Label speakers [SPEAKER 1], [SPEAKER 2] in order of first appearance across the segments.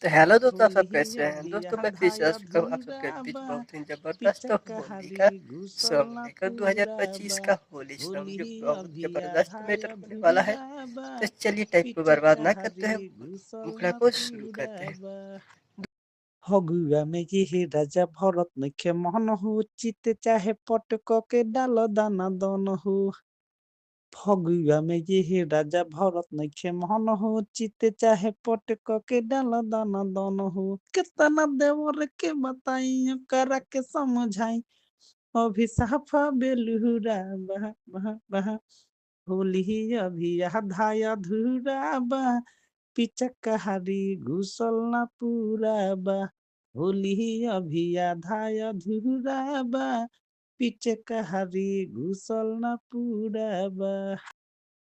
[SPEAKER 1] तो हेलो दोस्तों, आप सब कैसे
[SPEAKER 2] होलिया
[SPEAKER 1] हैं दोस्तों। मैं फिर से आ
[SPEAKER 2] बियाह
[SPEAKER 1] चुका हूँ आप सबके बीच
[SPEAKER 2] धूराबा
[SPEAKER 1] बहुत ही जबरदस्त होली
[SPEAKER 2] पिचकारी
[SPEAKER 1] का
[SPEAKER 2] घुसल
[SPEAKER 1] सॉन्ग
[SPEAKER 2] ना
[SPEAKER 1] लेकर 2025
[SPEAKER 2] पूराबा
[SPEAKER 1] का होली सॉन्ग जो
[SPEAKER 2] होलिया
[SPEAKER 1] बहुत जबरदस्त
[SPEAKER 2] बियाह
[SPEAKER 1] मैटर होने वाला है।
[SPEAKER 2] धूराबा
[SPEAKER 1] तो चलिए टाइम को बर्बाद ना करते
[SPEAKER 2] पिचकारी
[SPEAKER 1] हैं,
[SPEAKER 2] घुसल
[SPEAKER 1] मुखड़ा
[SPEAKER 2] ना
[SPEAKER 1] को शुरू करते हैं।
[SPEAKER 2] पूराबा हगुआ में ये राजा भरत नखे मोहन हो चित चाहे पटक के डाल दाना दन हो फगुआ में ये राजा भरत नखे मोहन हो चित चाहे पटक के डाल दाना दन हो कितना देवर के बताई करा के समझाई अभिशाप बेलुरा बहा बहा बहा होली अभी आधा अधूरा बा पिचकारी घुसल ना पूरा बा होली अभी आधा अधूरा बा पिचकारी घुसल ना पूरा बा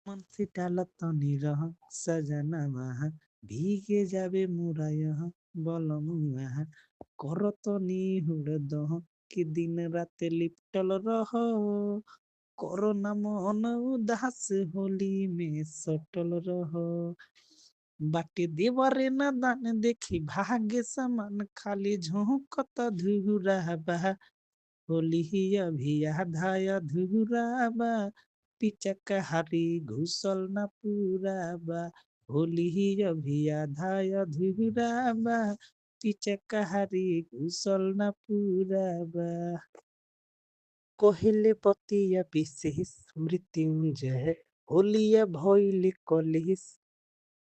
[SPEAKER 2] मन से डाल तनी रह सजना महा भीगे जाबे मोरा यहाँ बलमुआ कर तनी हुड़ दह कि दिन रात लिपटल रह कोरोना मन उदास होली में सटल रह बाटे देवरे न दान देखी भाग्य समान खाली झोंकत धुरा बा होली अभी आधा अधूरा बा पिचकारी घुसल न पूरा बा होली अभी आधा अधूरा बा पिचकारी घुसल न पूरा बा कहले पतिया विशेष मृत्युंजय होलिया भइल कलेश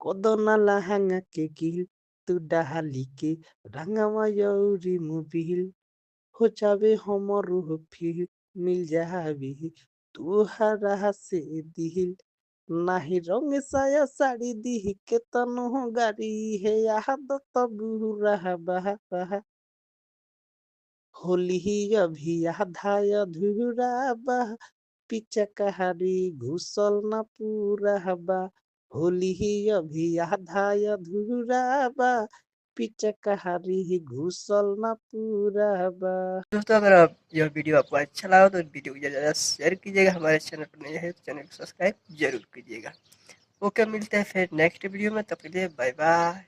[SPEAKER 2] कदना लहंगा के गिल तू डाली के रंगवा यौरी मुबिल हो जावे हमर फिर मिल जावे तुहरा से दिल नाही रंग साया साड़ी दी के तनो गाड़ी है आदत बुरा बहा बहा होली अभी आधा अधूरा बा पिचकारी घुसल न पूरा बा होली अभी आधा अधूरा बा पिचकारी घुसल न पूरा बा
[SPEAKER 1] दोस्तों, अगर आप यह वीडियो आपको अच्छा लगा तो वीडियो को ज़्यादा शेयर कीजिएगा। हमारे चैनल पर नए हैं तो चैनल को सब्सक्राइब जरूर कीजिएगा। ओके, मिलते हैं फिर नेक्स्ट वीडियो में, तब के लिए बाय बाय।